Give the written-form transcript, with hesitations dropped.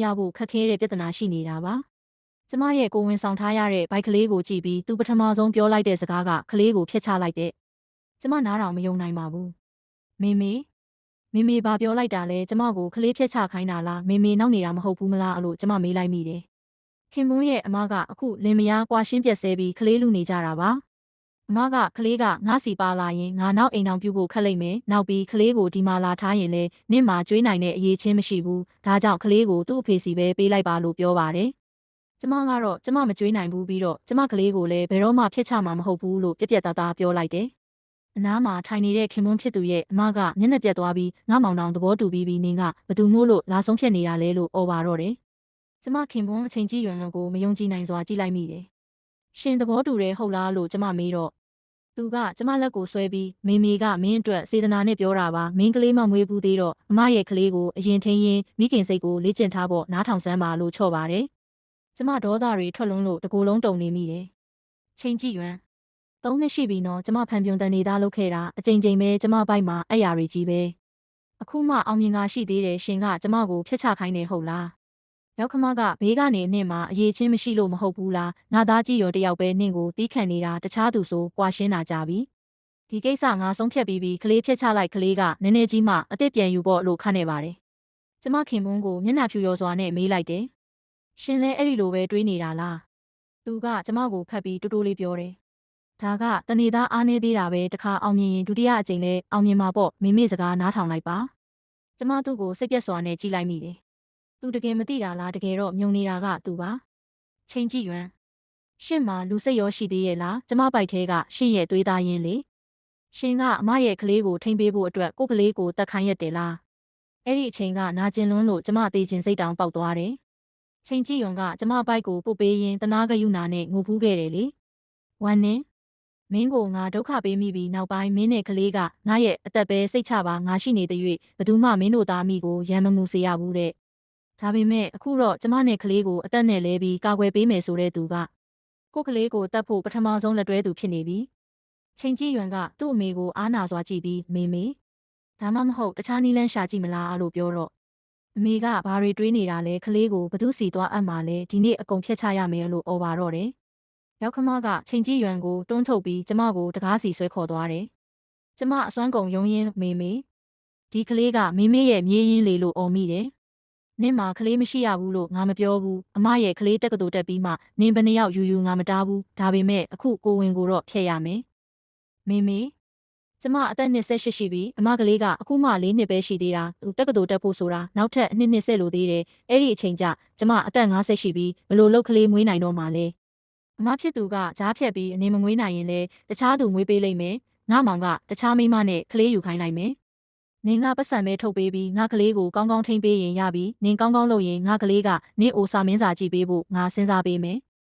ရဖို့ခက်ခဲတဲ့ပြဿနာရှိနေတာပါကျမရဲ့ကိုဝင်ဆောင်ထားရတဲ့ဘိုက်ကလေးကိုကြည့်ပြီးသူပထမဆုံးပြောလိုက်တဲ့စကားကကလေးကိုဖျက်ချလိုက်တဲ့ကျမနားတော်မယုံနိုင်ပါဘူးမေဘာပြောလိုက်တာလဲကျမကိုကလေးဖျက်ချခိုင်းတာလားမေနောက်နေတာမဟုတ်ဘူးမလားအဲ့လိုကျမမေးလိုက်မိတယ်ခင်ပွန်းရဲ့အမကအခုလင်မယားကွာရှင်းပြက်ဆဲပြီးကလေးလူနေကြတာပါအမကကလေးကငါစီပါလာရင်ငါနောက်အိမ်အောင်ပြုဖို့ခက်လိမ့်မယ်နောက်ပြီးကလေးကိုဒီမှာလာထားရင်လည်းနင့်မှာကျွေးနိုင်တဲ့အရေးချင်းမရှိဘူးဒါကြောင့်ကလေးကိုသူ့အဖေစီပဲပေးလိုက်ပါလို့ပြောပါတယ်ကျမကတော့ကျမမကျွေးနိုင်ဘူးပြီးတော့ကျမကလေးကိုလည်းဘယ်တော့မှဖျက်ချမှာမဟုတ်ဘူးလို့ပြက်ပြက်သားသားပြောလိုက်တယ်အနားမှာထိုင်နေတဲ့ခင်မွန်းဖြစ်သူရဲ့အမကမျက်နှာပြတ်သွားပြီးငါမောင်တောင်သဘောတူပြီးနင်ကဘသူမို့လို့လာဆုံးဖြတ်နေတာလဲလို့អော်ပါတော့တယ်။ကျမခင်ပွန်းအချိန်ကြီးရွယ်ကိုမယုံကြည်နိုင်စွာကြည့်လိုက်မိတယ်။ရှင်သဘောတူတယ်ဟုတ်လားလို့ကျမမေးတော့သူကကျမလက်ကိုဆွဲပြီးမေကမင်းအတွက်စေတနာနဲ့ပြောတာပါမင်းကလေးမမွေးဘူးသေးတော့အမရဲ့ကလေးကိုအရင်ထိန်းရင်မိခင်စိတ်ကိုလေ့ကျင့်ထားဖို့နားထောင်စမ်းပါလို့ချော့ပါတယ်။ကျမဒေါသတွေထွက်လွန်းလို့တကူလုံးတုန်နေမိတယ်။ချိန်ကြည့်ရွယ်3နှစ်ရှိပြီနော်ကျမဖန်ပြုံတန်နေတာလုပ်ခဲ့တာအကြိမ်ပဲကျမဘိုက်မှာအဲ့ရတွေကြီးပဲအခုမှအောင်မြင်ကရှိသေးတယ်ရှင်ကကျမကိုဖျက်ချခိုင်းနေဟုတ်လားရောက်ခမကဘေးကနေနင့်မှာအရေးချင်းမရှိလို့မဟုတ်ဘူးလားငါသားကြီးရောတယောက်ပဲနင့်ကိုတီးခံနေတာတခြားသူဆိုကွာရှင်းတာကြပြီဒီကိစ္စငါဆုံးဖြတ်ပြီးကလေးဖျက်ချလိုက်ကလေးကနည်းနည်းကြီးမှအစ်စ်ပြန်ယူဖို့လို့ခန့်နေပါတယ်ကျမခင်ပွန်းကိုမျက်နှာဖြူရောစွာနဲ့မေးလိုက်တယ်ရှင်လည်းအဲ့ဒီလိုပဲတွေးနေတာလားသူကကျမကိုဖတ်ပြီးတိုးလေးပြောတယ်ဒါကတနေသားအားနေသေးတာပဲတခါအောင်မြင်ရင်ဒုတိယအကြိမ်လဲအောင်မြင်မှာပေါ့မေစကားနားထောင်လိုက်ပါကျမသူ့ကိုစိတ်ပြက်စွာနဲ့ကြည့်လိုက်မိတယ်သူတကယ်မသိတာလားတကယ်တော့မြုံနေတာကသူပါချိန်ကြည့်ရွမ်းရှင့်မှာလူစိတ်ရောရှိသေးရဲ့လားကျမပိုက်သေးကရှင့်ရဲ့သွေးသားရင်းလေရှင်ကအမရဲ့ကလေးကိုထိမ့်ပေးဖို့အတွက်ကိုယ်ကလေးကိုတတ်ခိုင်းရတယ်လားအဲ့ဒီအချိန်ကနာကျင်လွန်းလို့ကျမသေးခြင်းစိတ်တောင်ပေါက်သွားတယ်ချိန်ကြည့်ရွမ်းကကျမပိုက်ကိုပုတ်ပေးရင်တနာကယူနာနဲ့ငိုဖူးခဲ့တယ်လေဝမ်းနည်းမင်းကိုငါဒုက္ခပေးမိပြီးနောက်ပိုင်းမင်းနဲ့ကလေးကငါရဲ့အသက်ပဲစိတ်ချပါငါရှိနေတဲ့၍ဘသူမှမင်းတို့သားမိကိုရံမမှုစေရဘူးတဲ့ဒါပေမဲ့အခုတော့ကျမနဲ့ကလေးကိုအသက်နဲ့လဲပြီးကာကွယ်ပေးမယ်ဆိုတဲ့သူကကိုကလေးကိုတတ်ဖို့ပထမဆုံးလက်တွဲသူဖြစ်နေပြီချိန်ကြီးရွံကသူ့အမေကိုအားနာစွာကြည့်ပြီးမေဒါမှမဟုတ်တခြားနီးလန်းရှာကြည့်မလားလို့ပြောတော့အမေကဘာတွေတွေးနေတာလဲကလေးကိုဘသူစီသွားအပ်မှာလဲဒီနေ့အကုန်ဖျက်ချရမယ်လို့អော်ပါတော့တယ်ရောက်ခမကချိန်ကြီးရွံကိုတွန်းထုတ်ပြီးကျမကိုတကားစီဆွဲခေါ်သွားတယ်။ကျမအစွမ်းကုန်ယုံရင်းမေဒီကလေးကမေရဲ့မြေးရင်းလေလို့អော်မိတယ်။နင့်မှာကလေးမရှိရဘူးလို့ငါမပြောဘူး။အမရဲ့ကလေးတက္ကသိုလ်တက်ပြီးမှနင်ဘယ်နှယောက်ယူငါမတားဘူး။ဒါပေမဲ့အခုကိုဝင်ကိုတော့ဖျက်ရမယ်။ကျမအသက်28ရှိပြီအမကလေးကအခုမှ4နှစ်ပဲရှိသေးတာသူတက္ကသိုလ်တက်ဖို့ဆိုတာနောက်ထပ်2နှစ်ဆက်လို့သေးတယ်။အဲ့ဒီအချိန်ကျကျမအသက်50ရှိပြီဘလို့လုတ်ကလေးမွေးနိုင်တော့မှလဲ။အမဖြစ်သူကကြားဖြတ်ပြီးအနေမငွေးနိုင်ရင်လဲတခြားသူမွေးပေးလိမ့်မယ်ငါမောင်ကတခြားမိမနဲ့ကလေးယူခိုင်းလိုက်မယ်နင်ကပတ်စံပဲထုတ်ပေးပြီးငါကလေးကိုကောင်းကောင်းထိန်းပေးရင်ရပြီနင်ကောင်းကောင်းလုပ်ရင်ငါကလေးကနင့်အိုစာမင်းစာကြည့်ပေးဖို့ငါစဉ်းစားပေးမယ်